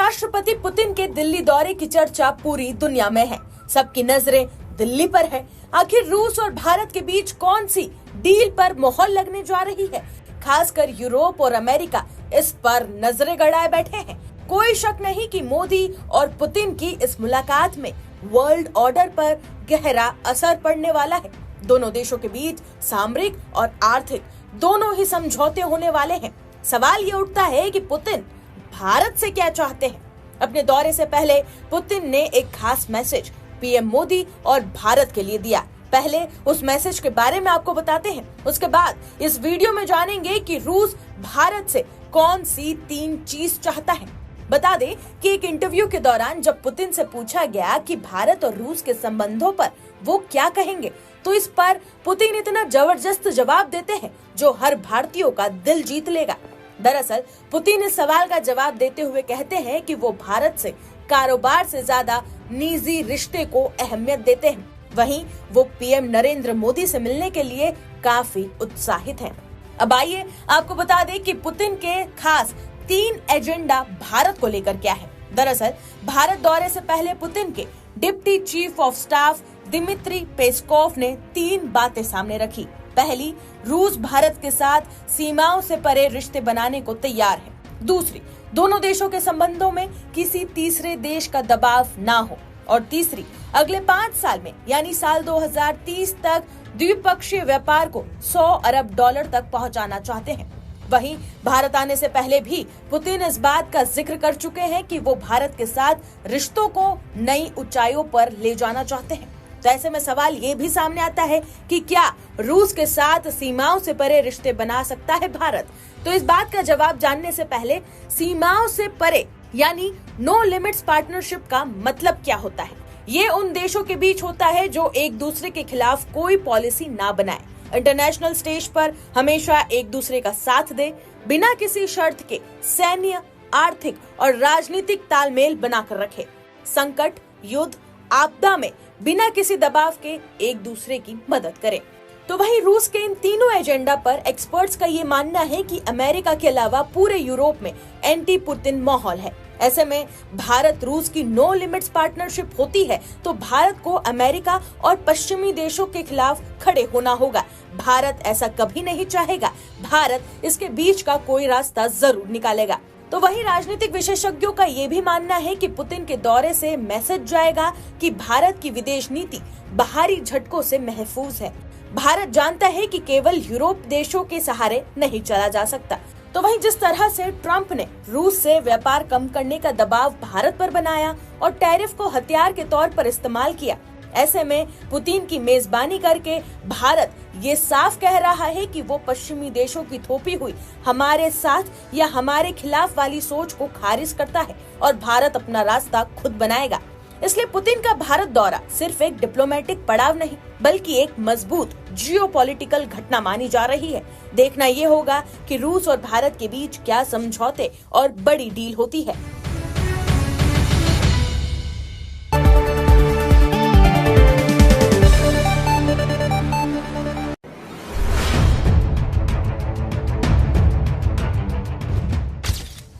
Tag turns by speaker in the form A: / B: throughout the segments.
A: राष्ट्रपति पुतिन के दिल्ली दौरे की चर्चा पूरी दुनिया में है। सबकी नजरें दिल्ली पर है। आखिर रूस और भारत के बीच कौन सी डील पर मोहर लगने जा रही है? खासकर यूरोप और अमेरिका इस पर नजरें गड़ाए बैठे हैं। कोई शक नहीं कि मोदी और पुतिन की इस मुलाकात में वर्ल्ड ऑर्डर पर गहरा असर पड़ने वाला है। दोनों देशों के बीच सामरिक और आर्थिक दोनों ही समझौते होने वाले हैं। सवाल ये उठता है कि पुतिन भारत से क्या चाहते हैं? अपने दौरे से पहले पुतिन ने एक खास मैसेज पीएम मोदी और भारत के लिए दिया। पहले उस मैसेज के बारे में आपको बताते हैं, उसके बाद इस वीडियो में जानेंगे कि रूस भारत से कौन सी 3 चीज चाहता है। बता दें कि एक इंटरव्यू के दौरान जब पुतिन से पूछा गया कि भारत और रूस के संबंधों पर वो क्या कहेंगे, तो इस पर पुतिन इतना जबरदस्त जवाब देते हैं जो हर भारतीयों का दिल जीत लेगा। दरअसल पुतिन इस सवाल का जवाब देते हुए कहते हैं कि वो भारत से कारोबार से ज्यादा निजी रिश्ते को अहमियत देते हैं। वहीं वो पीएम नरेंद्र मोदी से मिलने के लिए काफी उत्साहित हैं। अब आइए आपको बता दें कि पुतिन के खास 3 एजेंडा भारत को लेकर क्या है। दरअसल भारत दौरे से पहले पुतिन के deputy chief of staff Dmitry Peskov ने 3 बातें सामने रखी। पहली, रूस भारत के साथ सीमाओं से परे रिश्ते बनाने को तैयार है। दूसरी, दोनों देशों के संबंधों में किसी तीसरे देश का दबाव ना हो। और तीसरी, अगले 5 साल में यानी साल 2030 तक द्विपक्षीय व्यापार को 100 अरब डॉलर तक पहुंचाना चाहते हैं। वहीं भारत आने से पहले भी पुतिन इस बात का जिक्र कर चुके हैं कि वो भारत के साथ रिश्तों को नई ऊंचाइयों पर ले जाना चाहते हैं। तो ऐसे में सवाल ये भी सामने आता है कि क्या रूस के साथ सीमाओं से परे रिश्ते बना सकता है भारत? तो इस बात का जवाब जानने से पहले सीमाओं से परे यानी नो लिमिट्स पार्टनरशिप का मतलब क्या होता है? ये उन देशों के बीच होता है जो एक दूसरे के खिलाफ कोई पॉलिसी ना बनाए, इंटरनेशनल स्टेज पर हमेशा एक दूसरे का साथ दे, बिना किसी शर्त के सैन्य, आर्थिक और राजनीतिक तालमेल बनाकर रखे, संकट, युद्ध, आपदा में बिना किसी दबाव के एक दूसरे की मदद करे। तो वहीं रूस के इन तीनों एजेंडा पर एक्सपर्ट्स का ये मानना है कि अमेरिका के अलावा पूरे यूरोप में एंटी पुतिन माहौल है। ऐसे में भारत रूस की नो लिमिट्स पार्टनरशिप होती है तो भारत को अमेरिका और पश्चिमी देशों के खिलाफ खड़े होना होगा। भारत ऐसा कभी नहीं चाहेगा। भारत इसके बीच का कोई रास्ता जरूर निकालेगा। तो वहीं राजनीतिक विशेषज्ञों का ये भी मानना है कि पुतिन के दौरे से मैसेज जाएगा कि भारत की विदेश नीति बाहरी झटकों से महफूज है। भारत जानता है कि केवल यूरोप देशों के सहारे नहीं चला जा सकता। तो वहीं जिस तरह से ट्रंप ने रूस से व्यापार कम करने का दबाव भारत पर बनाया और टैरिफ को हथियार के तौर पर इस्तेमाल किया, ऐसे में पुतिन की मेजबानी करके भारत ये साफ कह रहा है कि वो पश्चिमी देशों की थोपी हुई हमारे साथ या हमारे खिलाफ वाली सोच को खारिज करता है और भारत अपना रास्ता खुद बनाएगा। इसलिए पुतिन का भारत दौरा सिर्फ एक डिप्लोमेटिक पड़ाव नहीं बल्कि एक मजबूत जियोपॉलिटिकल घटना मानी जा रही है। देखना ये होगा कि रूस और भारत के बीच क्या समझौते और बड़ी डील होती है।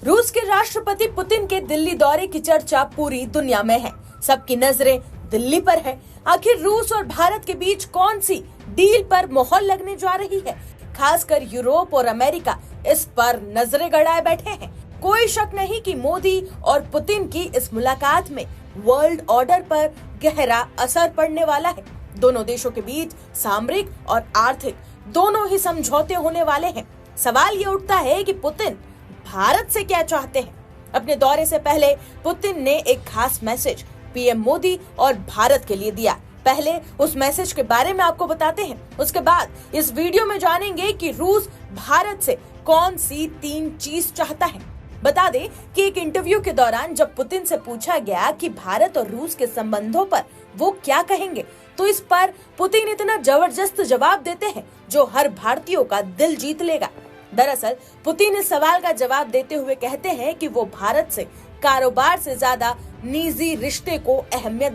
A: रूस के राष्ट्रपति पुतिन के दिल्ली दौरे की चर्चा पूरी दुनिया में है। सबकी नजरें दिल्ली पर है। आखिर रूस और भारत के बीच कौन सी डील पर मोहर लगने जा रही है? खासकर यूरोप और अमेरिका इस पर नजरें गड़ाए बैठे हैं। कोई शक नहीं कि मोदी और पुतिन की इस मुलाकात में वर्ल्ड ऑर्डर पर गहरा असर पड़ने वाला है। दोनों देशों के बीच सामरिक और आर्थिक दोनों ही समझौते होने वाले हैं। सवाल ये उठता है कि पुतिन भारत से क्या चाहते हैं? अपने दौरे से पहले पुतिन ने एक खास मैसेज पीएम मोदी और भारत के लिए दिया। पहले उस मैसेज के बारे में आपको बताते हैं, उसके बाद इस वीडियो में जानेंगे कि रूस भारत से कौन सी 3 चीज चाहता है। बता दें कि एक इंटरव्यू के दौरान जब पुतिन से पूछा गया कि भारत और रूस के संबंधों पर वो क्या कहेंगे, तो इस पर पुतिन इतना जबरदस्त जवाब देते हैं जो हर भारतीयों का दिल जीत लेगा। दरअसल पुतिन इस सवाल का जवाब देते हुए कहते हैं कि वो भारत से कारोबार से ज्यादा निजी रिश्ते को अहमियत